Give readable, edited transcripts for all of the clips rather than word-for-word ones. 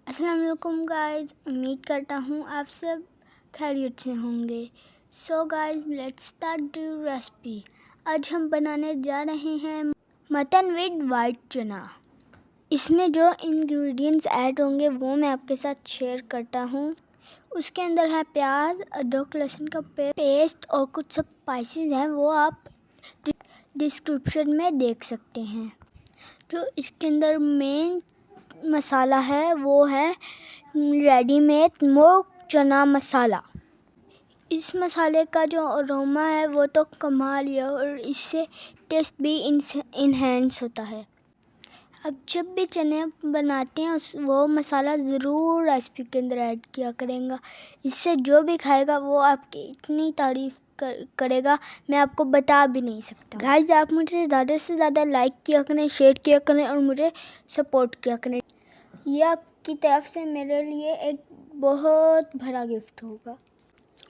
अस्सलाम वालेकुम गाइस, उम्मीद करता हूँ आप सब खैरियत से होंगे। So guys, let's start the recipe. आज हम बनाने जा रहे हैं मटन विद वाइट चना। इसमें जो इंग्रेडिएंट्स ऐड होंगे वो मैं आपके साथ शेयर करता हूँ। उसके अंदर है प्याज, अदरक लहसुन का पेस्ट और कुछ स्पाइसेस हैं, वो आप डिस्क्रिप्शन में देख सकते हैं। जो इसके अंदर मेन मसाला है वो है रेडीमेड मोक चना मसाला। इस मसाले का जो अरोमा है वो तो कमाल है और इससे टेस्ट भी इन्हेंस होता है। अब जब भी चने बनाते हैं वो मसाला ज़रूर रेसिपी के अंदर ऐड किया करेंगे। इससे जो भी खाएगा वो आपकी इतनी तारीफ़ करेगा, मैं आपको बता भी नहीं सकता। गाइस, आप मुझे ज़्यादा से ज़्यादा लाइक किया करें, शेयर किया करें और मुझे सपोर्ट किया करें। ये आपकी तरफ से मेरे लिए एक बहुत बड़ा गिफ्ट होगा।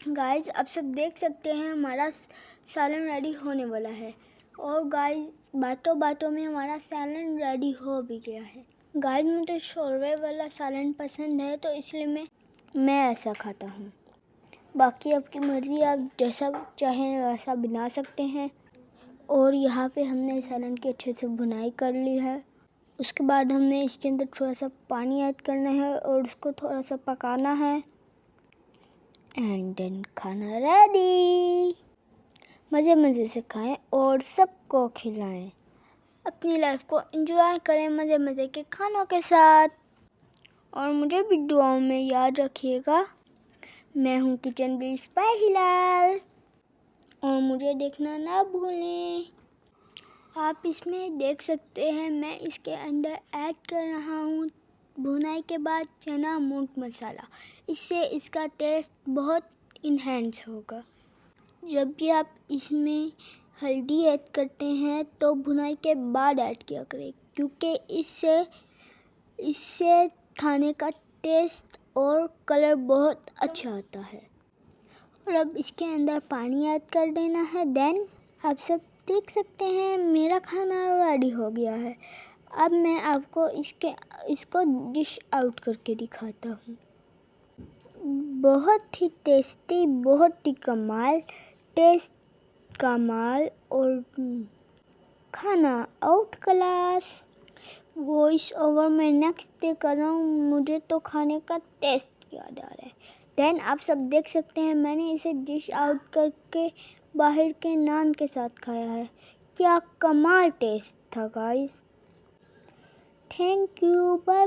गाइस, आप सब देख सकते हैं हमारा सालन रेडी होने वाला है। और गाइस, बातों बातों में हमारा सालन रेडी हो भी गया है। गाइस, मुझे शोरवे वाला सालन पसंद है तो इसलिए मैं ऐसा खाता हूँ। बाकी आपकी मर्ज़ी, आप जैसा चाहें वैसा बना सकते हैं। और यहाँ पे हमने सालन की अच्छे से भुनाई कर ली है। उसके बाद हमने इसके अंदर थोड़ा सा पानी ऐड करना है और उसको थोड़ा सा पकाना है। एंड देन खाना रेडी। मज़े मज़े से खाएं और सबको खिलाएं। अपनी लाइफ को एंजॉय करें मज़े मज़े के खानों के साथ। और मुझे भी दुआओं में याद रखिएगा। मैं हूँ किचन ब्लिस बाय हिलाल और मुझे देखना ना भूलें। आप इसमें देख सकते हैं मैं इसके अंदर ऐड कर रहा हूँ भुनाई के बाद चना मूंग मसाला। इससे इसका टेस्ट बहुत इन्हेंस होगा। जब भी आप इसमें हल्दी ऐड करते हैं तो भुनाई के बाद ऐड किया करें, क्योंकि इससे खाने का टेस्ट और कलर बहुत अच्छा आता है। और अब इसके अंदर पानी ऐड कर देना है। देन आप सब देख सकते हैं मेरा खाना रेडी हो गया है। अब मैं आपको इसको डिश आउट करके दिखाता हूँ। बहुत ही टेस्टी, बहुत ही कमाल टेस्ट, कमाल और खाना आउट क्लास। वॉइस ओवर मैं नेक्स्ट डे कर रहा हूँ, मुझे तो खाने का टेस्ट याद आ रहा है। देन आप सब देख सकते हैं मैंने इसे डिश आउट करके बाहर के नान के साथ खाया है। क्या कमाल टेस्ट था गाइस। Thank you, bye